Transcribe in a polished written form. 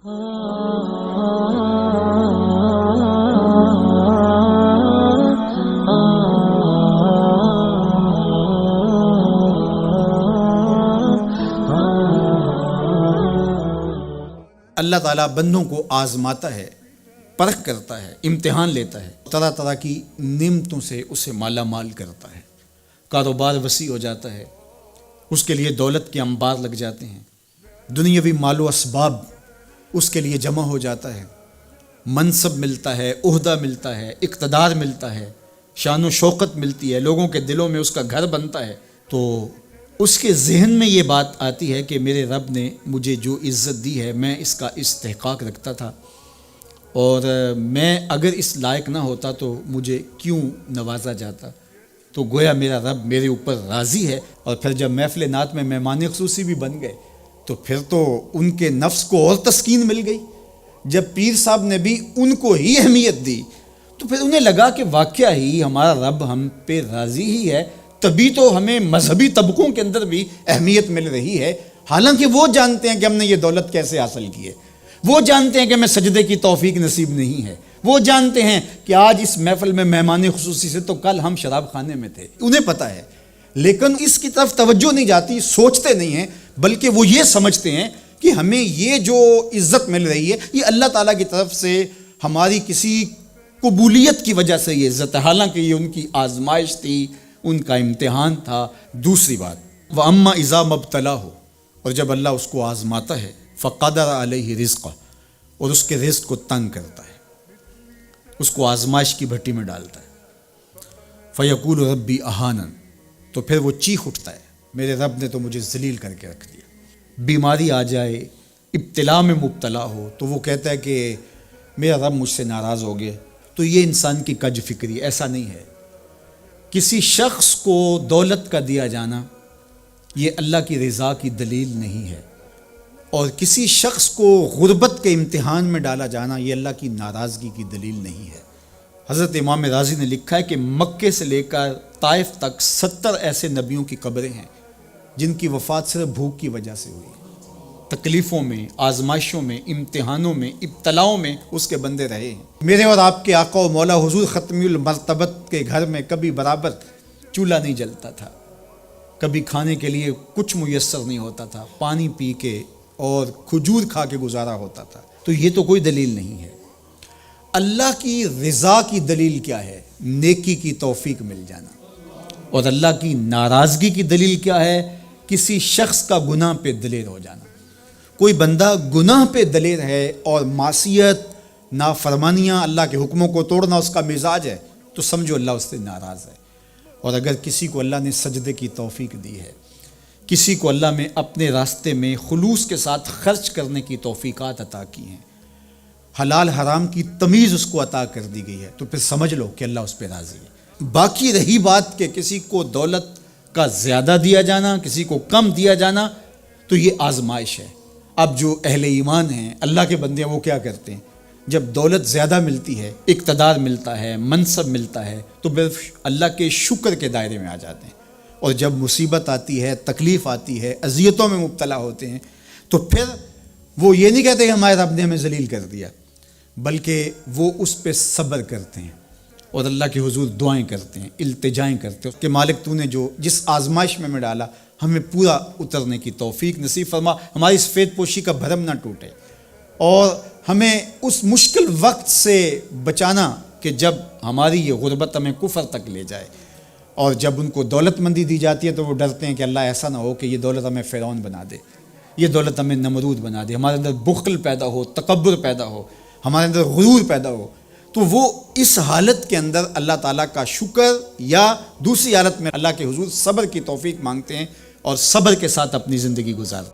اللہ تعالیٰ بندوں کو آزماتا ہے، پرکھ کرتا ہے، امتحان لیتا ہے، طرح طرح کی نعمتوں سے اسے مالا مال کرتا ہے، کاروبار وسیع ہو جاتا ہے، اس کے لیے دولت کے انبار لگ جاتے ہیں، دنیاوی مال و اسباب اس کے لیے جمع ہو جاتا ہے، منصب ملتا ہے، عہدہ ملتا ہے، اقتدار ملتا ہے، شان و شوکت ملتی ہے، لوگوں کے دلوں میں اس کا گھر بنتا ہے، تو اس کے ذہن میں یہ بات آتی ہے کہ میرے رب نے مجھے جو عزت دی ہے میں اس کا استحقاق رکھتا تھا، اور میں اگر اس لائق نہ ہوتا تو مجھے کیوں نوازا جاتا، تو گویا میرا رب میرے اوپر راضی ہے۔ اور پھر جب محفل نعت میں مہمان خصوصی بھی بن گئے تو پھر تو ان کے نفس کو اور تسکین مل گئی۔ جب پیر صاحب نے بھی ان کو ہی اہمیت دی تو پھر انہیں لگا کہ واقعہ ہی ہمارا رب ہم پہ راضی ہی ہے، تبھی تو ہمیں مذہبی طبقوں کے اندر بھی اہمیت مل رہی ہے، حالانکہ وہ جانتے ہیں کہ ہم نے یہ دولت کیسے حاصل کی ہے، وہ جانتے ہیں کہ ہمیں سجدے کی توفیق نصیب نہیں ہے، وہ جانتے ہیں کہ آج اس محفل میں مہمان خصوصی سے تو کل ہم شراب خانے میں تھے، انہیں پتہ ہے، لیکن اس کی طرف توجہ نہیں جاتی، سوچتے نہیں ہیں، بلکہ وہ یہ سمجھتے ہیں کہ ہمیں یہ جو عزت مل رہی ہے یہ اللہ تعالیٰ کی طرف سے ہماری کسی قبولیت کی وجہ سے یہ عزت ہے، حالانکہ یہ ان کی آزمائش تھی، ان کا امتحان تھا۔ دوسری بات، وَأَمَّا إِذَا مَبْتَلَاهُ، اور جب اللہ اس کو آزماتا ہے، فَقَدَرَ عَلَيْهِ رِزْقَهُ، اور اس کے رزق کو تنگ کرتا ہے، اس کو آزمائش کی بھٹی میں ڈالتا ہے، فَيَقُولُ رَبِّي أَهَانَنِ، تو پھر وہ چیخ اٹھتا ہے میرے رب نے تو مجھے ذلیل کر کے رکھ دیا۔ بیماری آ جائے، ابتلا میں مبتلا ہو تو وہ کہتا ہے کہ میرا رب مجھ سے ناراض ہو گیا، تو یہ انسان کی کج فکری، ایسا نہیں ہے۔ کسی شخص کو دولت کا دیا جانا یہ اللہ کی رضا کی دلیل نہیں ہے، اور کسی شخص کو غربت کے امتحان میں ڈالا جانا یہ اللہ کی ناراضگی کی دلیل نہیں ہے۔ حضرت امام رازی نے لکھا ہے کہ مکے سے لے کر طائف تک 70 ایسے نبیوں کی قبریں ہیں جن کی وفات صرف بھوک کی وجہ سے ہوئی، تکلیفوں میں، آزمائشوں میں، امتحانوں میں، ابتلاؤں میں اس کے بندے رہے ہیں۔ میرے اور آپ کے آقا و مولا حضور ختمی المرتبت کے گھر میں کبھی برابر چولہا نہیں جلتا تھا، کبھی کھانے کے لیے کچھ میسر نہیں ہوتا تھا، پانی پی کے اور کھجور کھا کے گزارا ہوتا تھا، تو یہ تو کوئی دلیل نہیں ہے۔ اللہ کی رضا کی دلیل کیا ہے؟ نیکی کی توفیق مل جانا۔ اور اللہ کی ناراضگی کی دلیل کیا ہے؟ کسی شخص کا گناہ پہ دلیر ہو جانا۔ کوئی بندہ گناہ پہ دلیر ہے اور معصیت، نافرمانیاں، اللہ کے حکموں کو توڑنا اس کا مزاج ہے، تو سمجھو اللہ اس سے ناراض ہے۔ اور اگر کسی کو اللہ نے سجدے کی توفیق دی ہے، کسی کو اللہ نے اپنے راستے میں خلوص کے ساتھ خرچ کرنے کی توفیقات عطا کی ہیں، حلال حرام کی تمیز اس کو عطا کر دی گئی ہے، تو پھر سمجھ لو کہ اللہ اس پہ راضی ہے۔ باقی رہی بات کہ کسی کو دولت کا زیادہ دیا جانا، کسی کو کم دیا جانا، تو یہ آزمائش ہے۔ اب جو اہل ایمان ہیں، اللہ کے بندے ہیں، وہ کیا کرتے ہیں؟ جب دولت زیادہ ملتی ہے، اقتدار ملتا ہے، منصب ملتا ہے، تو صرف اللہ کے شکر کے دائرے میں آ جاتے ہیں، اور جب مصیبت آتی ہے، تکلیف آتی ہے، اذیتوں میں مبتلا ہوتے ہیں، تو پھر وہ یہ نہیں کہتے کہ ہمارے رب نے ہمیں ذلیل کر دیا، بلکہ وہ اس پہ صبر کرتے ہیں اور اللہ کے حضور دعائیں کرتے ہیں، التجائیں کرتے ہیں کہ مالک تو نے جو جس آزمائش میں ڈالا ہمیں پورا اترنے کی توفیق نصیب فرما، ہماری سفید پوشی کا بھرم نہ ٹوٹے، اور ہمیں اس مشکل وقت سے بچانا کہ جب ہماری یہ غربت ہمیں کفر تک لے جائے۔ اور جب ان کو دولت مندی دی جاتی ہے تو وہ ڈرتے ہیں کہ اللہ ایسا نہ ہو کہ یہ دولت ہمیں فرعون بنا دے، یہ دولت ہمیں نمرود بنا دے، ہمارے اندر بخل پیدا ہو، تکبر پیدا ہو، ہمارے اندر غرور پیدا ہو، تو وہ اس حالت کے اندر اللہ تعالیٰ کا شکر یا دوسری حالت میں اللہ کے حضور صبر کی توفیق مانگتے ہیں اور صبر کے ساتھ اپنی زندگی گزارتے ہیں۔